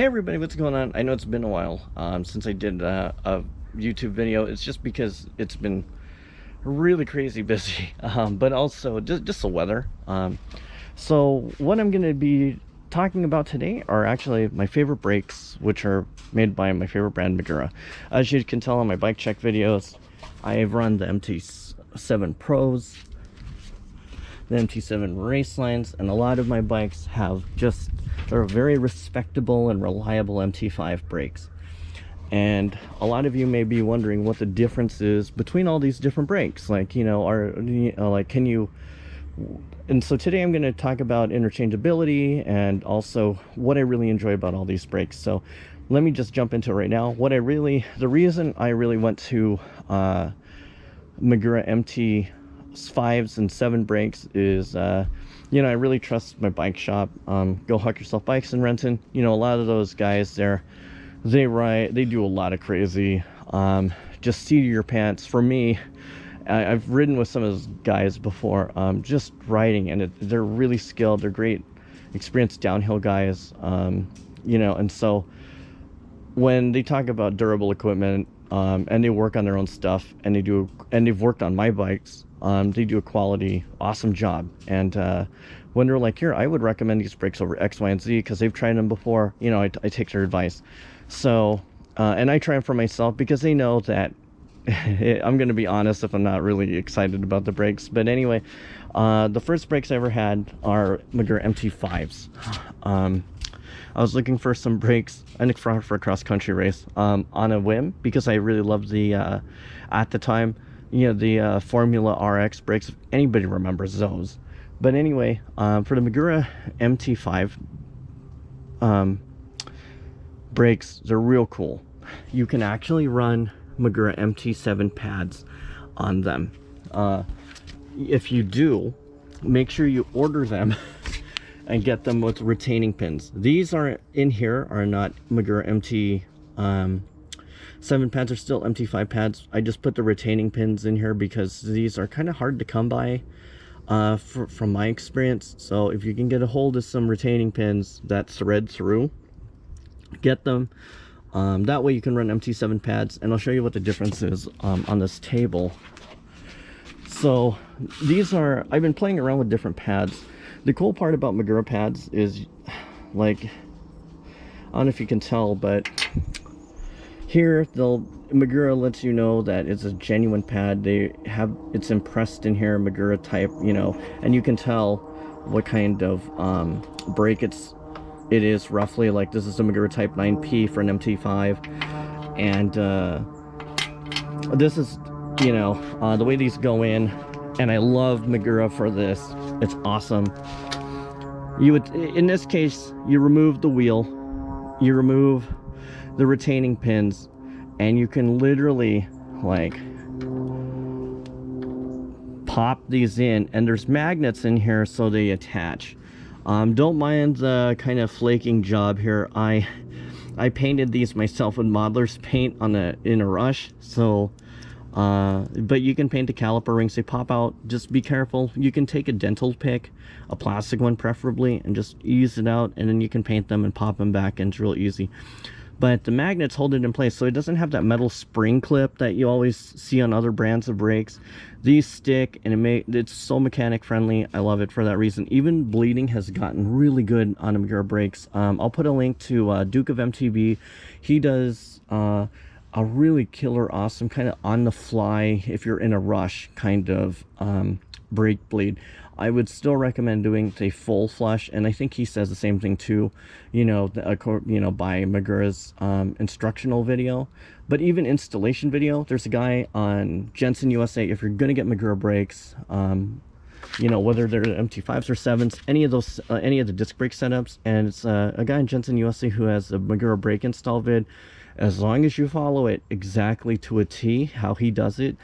Hey everybody, what's going on? I know it's been a while since I did a YouTube video. It's just because it's been really crazy busy, but also just the weather. So what I'm going to be talking about today are actually my favorite brakes, which are made by my favorite brand, Magura. As you can tell on my bike check videos, I've run the MT7 Pros, the MT7 Racelines, and a lot of my bikes have they're very respectable and reliable MT5 brakes. And a lot of you may be wondering what the difference is between all these different brakes. Like, you know, and so today I'm going to talk about interchangeability and also what I really enjoy about all these brakes. So let me just jump into it right now. The reason I really went to Magura MT5s and 7 brakes is, you know, I really trust my bike shop, Go Huck Yourself Bikes in Renton. You know, a lot of those guys there, they do a lot of crazy, just seat of your pants. For me, I've ridden with some of those guys before, just riding, and they're really skilled. They're great, experienced downhill guys, you know. And so when they talk about durable equipment, and they work on their own stuff, and they've worked on my bikes, they do a quality, awesome job. And when they're like, here, I would recommend these brakes over X, Y, and Z because they've tried them before, you know, I take their advice. So and I try them for myself because they know that I'm going to be honest if I'm not really excited about the brakes. But anyway, the first brakes I ever had are Magura MT5s. I was looking for some brakes for a cross-country race on a whim because I really loved the at the time, you know, the Formula RX brakes, if anybody remembers those. But anyway, for the Magura MT5 brakes, they're real cool. You can actually run Magura MT7 pads on them. If you do, make sure you order them and get them with retaining pins. These are in here are not Magura MT7 pads, are still MT5 pads. I just put the retaining pins in here because these are kind of hard to come by from my experience. So if you can get a hold of some retaining pins that thread through, get them. That way you can run MT7 pads, and I'll show you what the difference is on this table. So these are, I've been playing around with different pads. The cool part about Magura pads is, like, I don't know if you can tell, but here Magura lets you know that it's a genuine pad. It's impressed in here, Magura type, you know, and you can tell what kind of brake it is roughly. Like, this is a Magura Type 9P for an MT5, and this is, you know, the way these go in. And I love Magura for this. It's awesome. You would, in this case, you remove the wheel, you remove the retaining pins, and you can literally, like, pop these in, and there's magnets in here so they attach. Don't mind the kind of flaking job here. I painted these myself with modeler's paint in a rush. So but you can paint the caliper rings, they pop out. Just be careful. You can take a dental pick, a plastic one preferably, and just ease it out, and then you can paint them and pop them back in. It's real easy. But the magnets hold it in place, so it doesn't have that metal spring clip that you always see on other brands of brakes. These stick, and it's so mechanic friendly. I love it for that reason. Even bleeding has gotten really good on Magura brakes. I'll put a link to Duke of MTB. He does a really killer, awesome, kind of on the fly, if you're in a rush kind of brake bleed. I would still recommend doing a full flush, and I think he says the same thing too, you know, by Magura's instructional video. But even installation video, there's a guy on Jenson USA. If you're gonna get Magura brakes, you know, whether they're MT5s or 7s, any of the disc brake setups, and it's a guy in Jenson USA who has a Magura brake install vid. As long as you follow it exactly to a T, how he does it,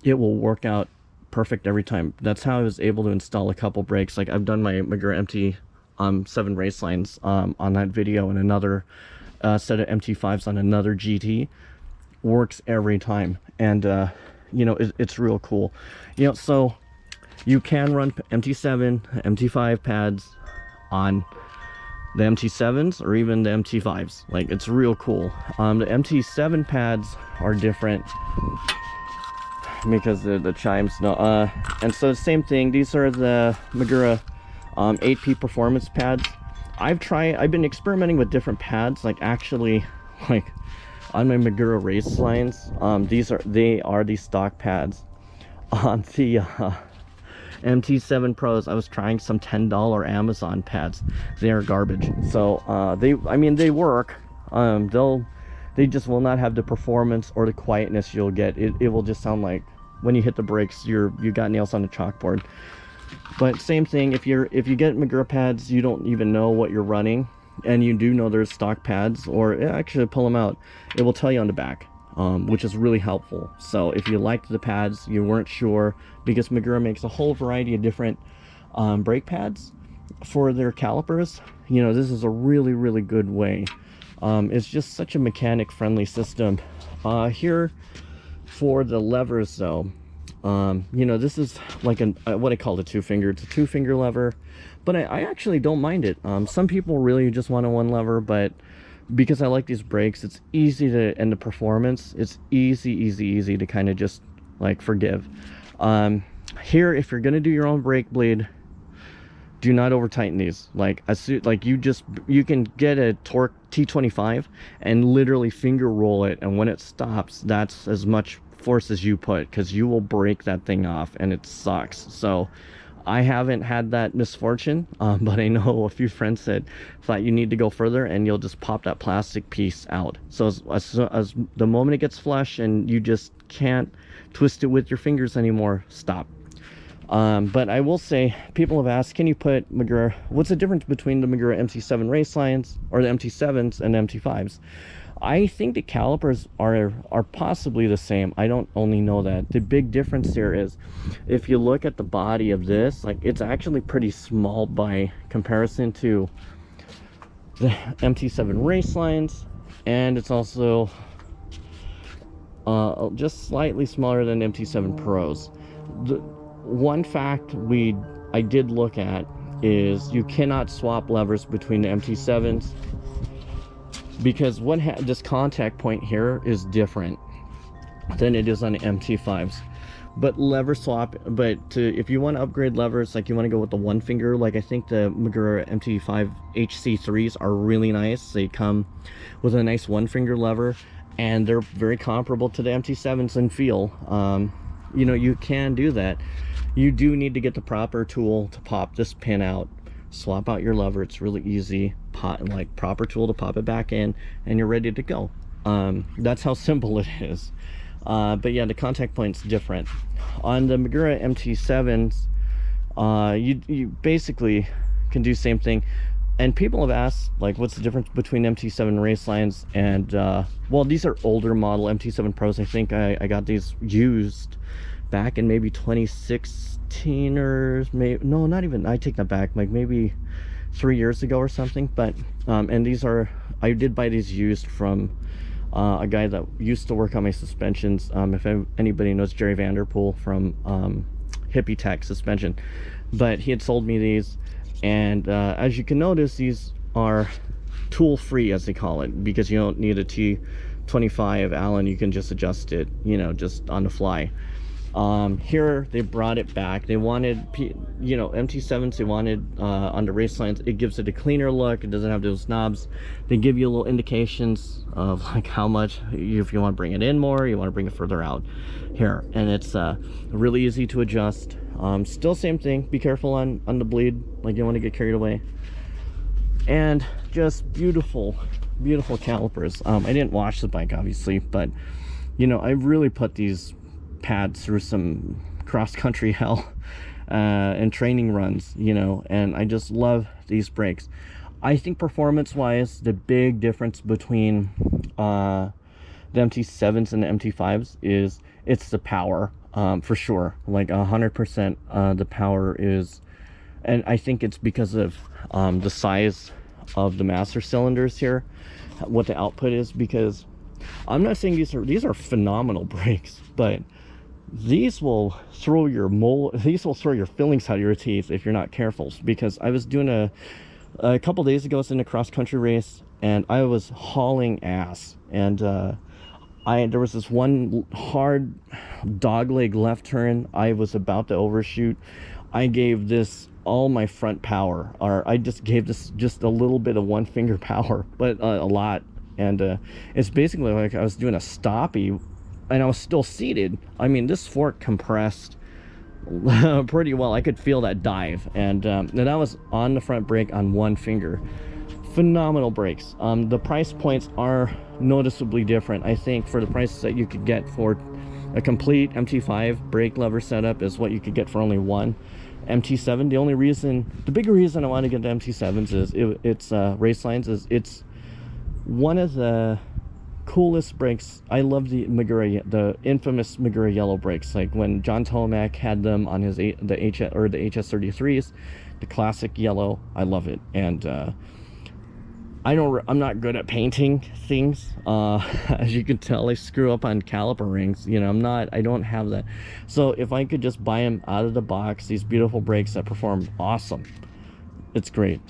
it will work out perfect every time. That's how I was able to install a couple brakes. Like, I've done my Magura MT7 Racelines on that video, and another set of MT5s on another GT. Works every time, and you know, it's real cool. You know, so you can run MT7, MT5 pads on the MT7s or even the MT5s. Like, it's real cool. The MT7 pads are different because the chimes, no, and so same thing. These are the Magura 8P performance pads. I've been experimenting with different pads, like actually, like on my Magura Racelines. They are the stock pads. On the MT7 Pros, I was trying some $10 Amazon pads. They are garbage. So I mean they work. They just will not have the performance or the quietness you'll get. It will just sound like when you hit the brakes, you got nails on the chalkboard. But same thing, if you get Magura pads, you don't even know what you're running, and you do know there's stock pads, or actually pull them out, it will tell you on the back, which is really helpful. So if you liked the pads, you weren't sure, because Magura makes a whole variety of different brake pads for their calipers, you know, this is a really good way. It's just such a mechanic friendly system. Here for the levers though, you know, this is like what I call the two-finger. It's a two-finger lever, but I actually don't mind it. Some people really just want a one lever, but because I like these brakes, it's easy to, and the performance, it's easy to kind of just like forgive. Here, if you're gonna do your own brake bleed, do not over tighten these. Like you can get a torque T25 and literally finger roll it, and when it stops, that's as much force as you put, because you will break that thing off and it sucks. So I haven't had that misfortune, but I know a few friends that thought you need to go further and you'll just pop that plastic piece out. So as the moment it gets flush and you just can't twist it with your fingers anymore, stop. But I will say, people have asked, can you put Magura, what's the difference between the Magura MT7 Racelines or the MT7s and MT5s? I think the calipers are possibly the same. I don't only know that. The big difference here is, if you look at the body of this, like, it's actually pretty small by comparison to the MT7 Racelines, and it's also just slightly smaller than MT7 Pros. The one fact I did look at is you cannot swap levers between the MT7s, because this contact point here is different than it is on the MT5s. But lever swap, if you want to upgrade levers, like you want to go with the one finger, like I think the Magura MT5 HC3s are really nice. They come with a nice one finger lever, and they're very comparable to the MT7s in feel. You know, you can do that. You do need to get the proper tool to pop this pin out, swap out your lever. It's really easy. Like proper tool to pop it back in, and you're ready to go. That's how simple it is. But yeah, the contact point's different. On the Magura MT7s, you basically can do the same thing. And people have asked, like, what's the difference between MT7 Racelines and well, these are older model MT7 Pros. I think I got these used back in maybe 2016, or maybe, no, not even, I take that back, like maybe 3 years ago or something. But and these are, I did buy these used from a guy that used to work on my suspensions. If anybody knows Jerry Vanderpool from Hippie Tech Suspension, but he had sold me these, and as you can notice, these are tool free, as they call it, because you don't need a T25 Allen. You can just adjust it, you know, just on the fly. Here they brought it back. They wanted, you know, MT7s, they wanted on the Racelines, it gives it a cleaner look. It doesn't have those knobs. They give you little indications of like how much, if you want to bring it in more, you want to bring it further out here. And it's really easy to adjust. Still same thing, be careful on the bleed, like you don't want to get carried away. And just beautiful calipers. I didn't wash the bike obviously, but you know, I really put these pads through some cross-country hell and training runs, you know, and I just love these brakes. I think performance-wise, the big difference between the MT7s and the MT5s is it's the power, for sure. Like 100%, the power is, and I think it's because of the size of the master cylinders here, what the output is. Because I'm not saying these are phenomenal brakes, but these will throw your fillings out of your teeth if you're not careful. Because I was doing A couple days ago I was in a cross-country race and I was hauling ass, and there was this one hard dogleg left turn. I was about to overshoot. I gave this all my front power, or I just gave this just a little bit of one finger power, but a lot. And it's basically like I was doing a stoppie and I was still seated. I mean, this fork compressed pretty well. I could feel that dive, and I was on the front brake on one finger. Phenomenal brakes. The price points are noticeably different. I think for the prices that you could get for a complete MT5 brake lever setup is what you could get for only one MT7. The bigger reason I want to get the MT7s is it's Racelines, is it's one of the coolest brakes. I love the Magura, the infamous Magura yellow brakes, like when John Tomac had them on his the HS33s, the classic yellow. I love it. And I'm not good at painting things. As you can tell, I screw up on caliper rings. You know, I don't have that. So if I could just buy them out of the box, these beautiful brakes that perform awesome, it's great.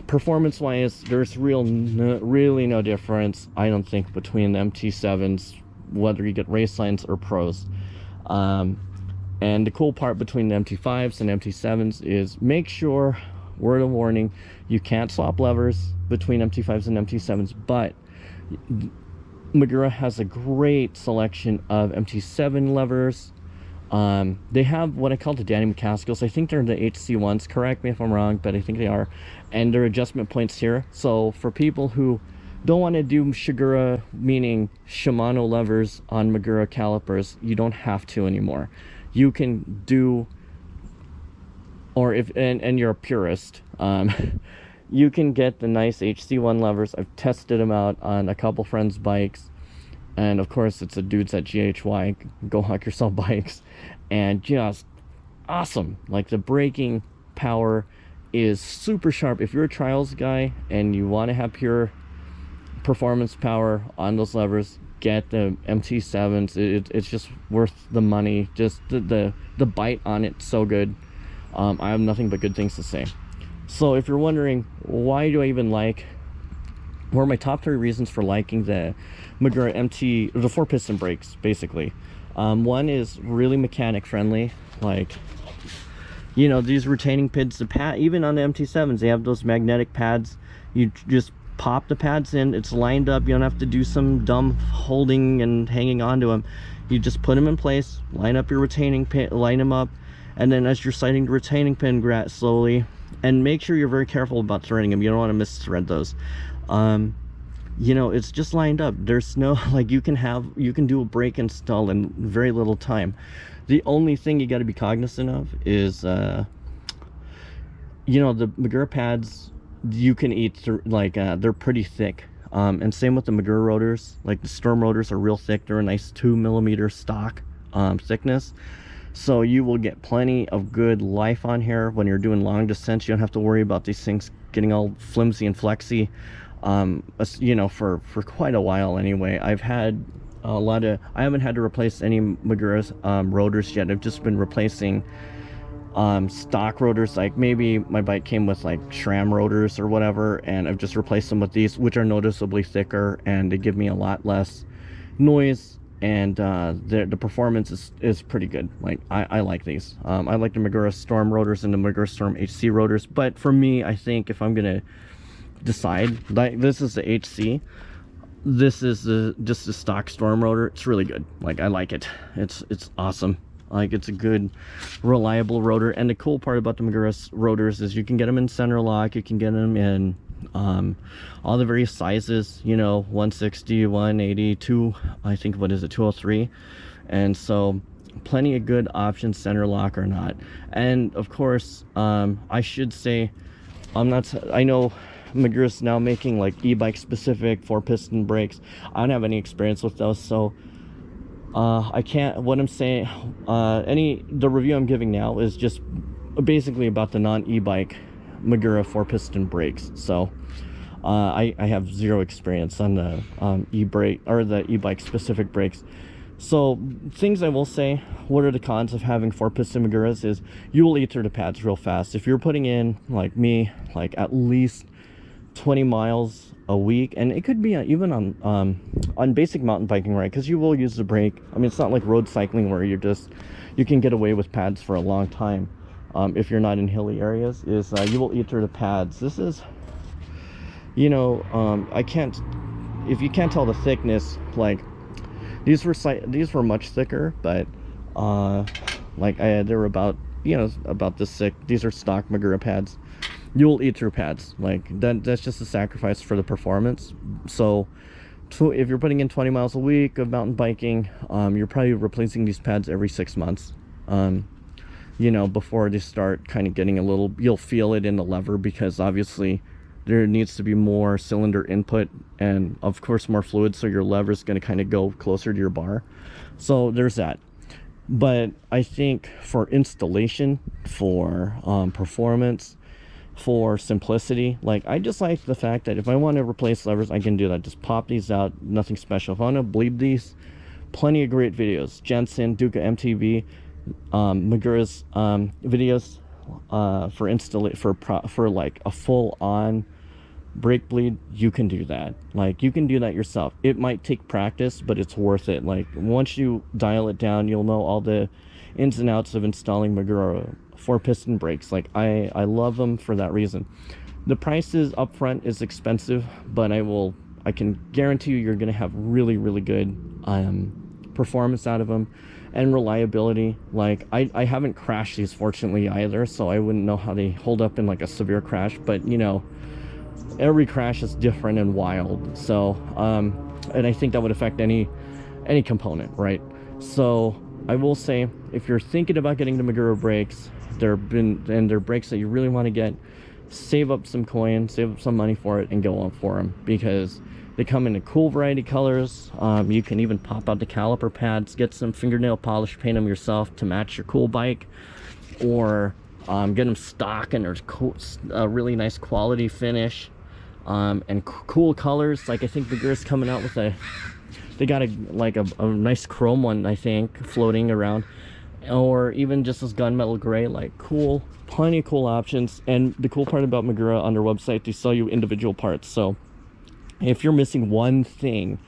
Performance wise, there's really no difference, I don't think, between the MT7s, whether you get Racelines or Pros. And the cool part between the MT5s and MT7s is, make sure, word of warning, you can't swap levers between MT5s and MT7s, but Magura has a great selection of MT7 levers. They have what I call the Danny McCaskills. I think they're the HC1s, correct me if I'm wrong, but I think they are. And they're adjustment points here. So for people who don't want to do Magura, meaning Shimano levers on Magura calipers, you don't have to anymore. You can do, or if and you're a purist, you can get the nice HC1 levers. I've tested them out on a couple friends' bikes, and of course it's the dudes at GHY, Go Huck Yourself Bikes, and just awesome. Like, the braking power is super sharp. If you're a trials guy and you want to have pure performance power on those levers, get the MT7s. It's just worth the money. Just the bite on it, so good. I have nothing but good things to say. So if you're wondering, why do I even like, what are my top 3 reasons for liking the Magura MT, the 4-piston brakes, basically. One is really mechanic friendly. Like, you know, these retaining pads, even on the MT7s, they have those magnetic pads. You just pop the pads in, it's lined up. You don't have to do some dumb holding and hanging onto them. You just put them in place, line up your retaining pin, line them up, and then as you're sighting the retaining pin, slowly, and make sure you're very careful about threading them. You don't want to misthread those. You know, it's just lined up. There's no, like, you can do a brake install in very little time. The only thing you got to be cognizant of is you know, the Magura pads, you can eat through, like, they're pretty thick. And same with the Magura rotors. Like, the Storm rotors are real thick. They're a nice 2mm stock thickness. So you will get plenty of good life on here when you're doing long descents. You don't have to worry about these things getting all flimsy and flexy. You know, for quite a while anyway. I've had I haven't had to replace any Magura's rotors yet. I've just been replacing stock rotors. Like, maybe my bike came with like SRAM rotors or whatever, and I've just replaced them with these, which are noticeably thicker, and they give me a lot less noise, and the performance is pretty good. Like, I like these. I like the Magura Storm rotors and the Magura Storm HC rotors, but for me, I think if I'm gonna decide, like, this is the HC, this is just the stock Storm rotor, it's really good. Like, I like it. It's awesome. Like, it's a good, reliable rotor. And the cool part about the Magura rotors is you can get them in center lock, you can get them in all the various sizes, you know, 160, 180, 2, I think, what is it, 203. And so plenty of good options, center lock or not. And of course, I should say, I know Magura's now making like e-bike specific 4-piston brakes. I don't have any experience with those, so I can't, what I'm saying, the review I'm giving now is just basically about the non-e-bike Magura 4-piston brakes. So I have zero experience on the e-brake or the e-bike specific brakes. So things I will say, what are the cons of having 4-piston Maguras is you will eat through the pads real fast. If you're putting in, like me, like at least 20 miles a week, and it could be even on basic mountain biking, right? Because you will use the brake. I mean, it's not like road cycling where you can get away with pads for a long time. If you're not in hilly areas, you will eat through the pads. This is, you know, if you can't tell the thickness, like these were much thicker, but they were about, you know, about this thick. These are stock Magura pads. You'll eat through pads. Like that's just a sacrifice for the performance. So if you're putting in 20 miles a week of mountain biking, you're probably replacing these pads every 6 months. You know, before they start kind of getting a little, you'll feel it in the lever, because obviously there needs to be more cylinder input and of course more fluid, so your lever is going to kind of go closer to your bar. So there's that. But I think for installation, for performance, for simplicity, like I just like the fact that if I want to replace levers, I can do that. Just pop these out, nothing special. If I want to bleed these, plenty of great videos. Jenson, Duca MTV, Magura's videos for like a full-on brake bleed. You can do that. Like you can do that yourself. It might take practice, but it's worth it. Like once you dial it down, you'll know all the ins and outs of installing Magura 4-piston brakes. Like I love them for that reason. The prices up front is expensive, but I can guarantee you're gonna have really good performance out of them and reliability. Like I haven't crashed these fortunately either, so I wouldn't know how they hold up in like a severe crash, but you know, every crash is different and wild. So and I think that would affect any component, right? So I will say, if you're thinking about getting the Magura brakes, they're brakes that you really want to get, save up some coin, save up some money for it, and go on for them, because they come in a cool variety of colors. You can even pop out the caliper pads, get some fingernail polish, paint them yourself to match your cool bike, or get them stock and there's a really nice quality finish, and cool colors. Like I think Magura's coming out with they got a nice chrome one, I think, floating around, or even just this gunmetal gray. Like plenty of cool options. And the cool part about Magura, on their website, they sell you individual parts. So if you're missing one thing,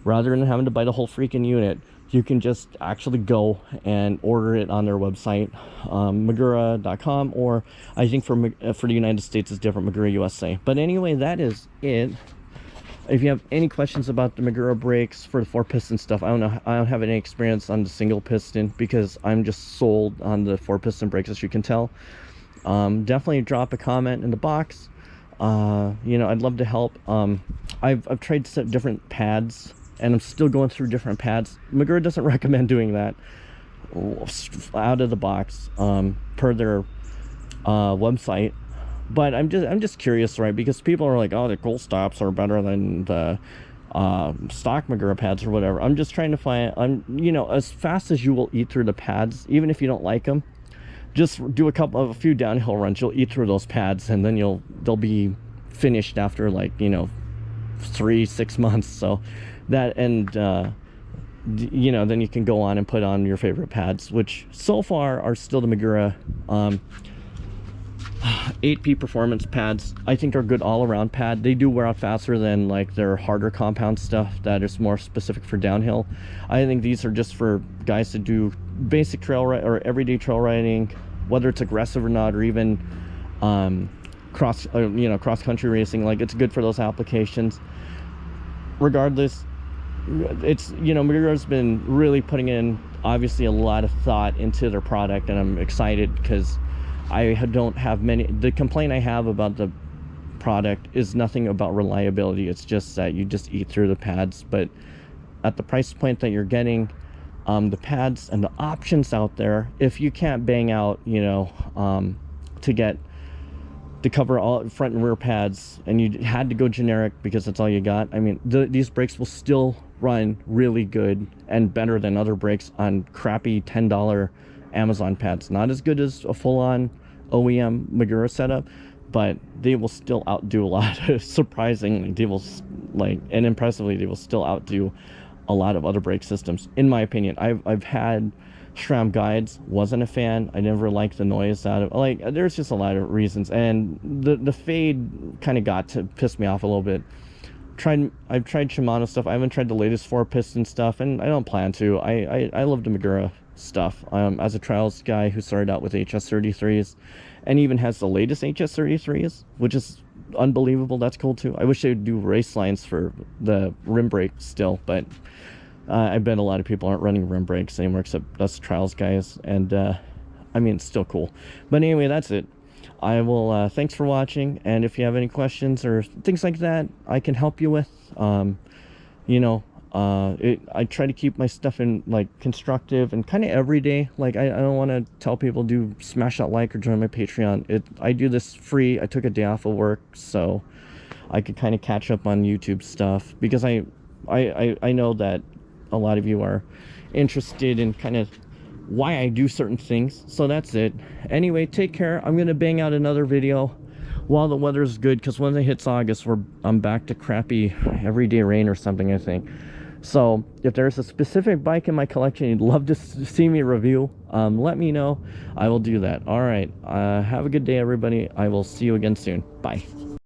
rather than having to buy the whole freaking unit, you can just actually go and order it on their website, Magura.com, or I think for the United States it's different, Magura USA. But anyway, that is it. If you have any questions about the Magura brakes for the 4-piston stuff, I don't have any experience on the single piston, because I'm just sold on the 4-piston brakes, as you can tell. Definitely drop a comment in the box. You know, I'd love to help. I've tried different pads, and I'm still going through different pads. Magura doesn't recommend doing that out of the box, per their website. But I'm just curious, right? Because people are like, oh, the cool stops are better than the stock Magura pads or whatever. I'm just trying to find, you know, as fast as you will eat through the pads, even if you don't like them, just do a few downhill runs. You'll eat through those pads, and then they'll be finished after, like, you know, 3-6 months. So that, and you know, then you can go on and put on your favorite pads, which so far are still the Magura 8P performance pads. I think are good all-around pad. They do wear out faster than like their harder compound stuff that is more specific for downhill. I think these are just for guys to do basic trail ride or everyday trail riding, whether it's aggressive or not, or even cross country racing. Like, it's good for those applications. Regardless, it's, you know, Magura's been really putting in obviously a lot of thought into their product, and I'm excited because I don't have the complaint I have about the product is nothing about reliability. It's just that you just eat through the pads. But at the price point that you're getting, the pads and the options out there, if you can't bang out, you know, to cover all front and rear pads, and you had to go generic because that's all you got, I mean, these brakes will still run really good and better than other brakes on crappy $10 Amazon pads. Not as good as a full-on OEM Magura setup, but they will still outdo a lot. Surprisingly, they will, like, and impressively, they will still outdo a lot of other brake systems, in my opinion. I've had SRAM guides, wasn't a fan. I never liked the noise out of, like, there's just a lot of reasons, and the fade kind of got to piss me off a little bit. I've tried Shimano stuff. I haven't tried the latest 4-piston stuff, and I don't plan to. I love the Magura stuff. As a trials guy who started out with HS33s and even has the latest HS33s, which is unbelievable. That's cool too. I wish they would do race lines for the rim brake still, but I bet a lot of people aren't running rim brakes anymore except us trials guys, and I mean, it's still cool. But anyway, that's it. I will thanks for watching, and if you have any questions or things like that I can help you with, you know, I try to keep my stuff in like constructive and kind of everyday. Like I don't want to tell people smash that like or join my Patreon. I do this free. I took a day off of work so I could kind of catch up on YouTube stuff, because I know that a lot of you are interested in kind of why I do certain things. So that's it. Anyway, take care. I'm gonna bang out another video while the weather's good, because when it hits August, I'm back to crappy everyday rain or something, I think. So if there's a specific bike in my collection you'd love to see me review, let me know. I will do that. All right, have a good day, everybody. I will see you again soon. Bye.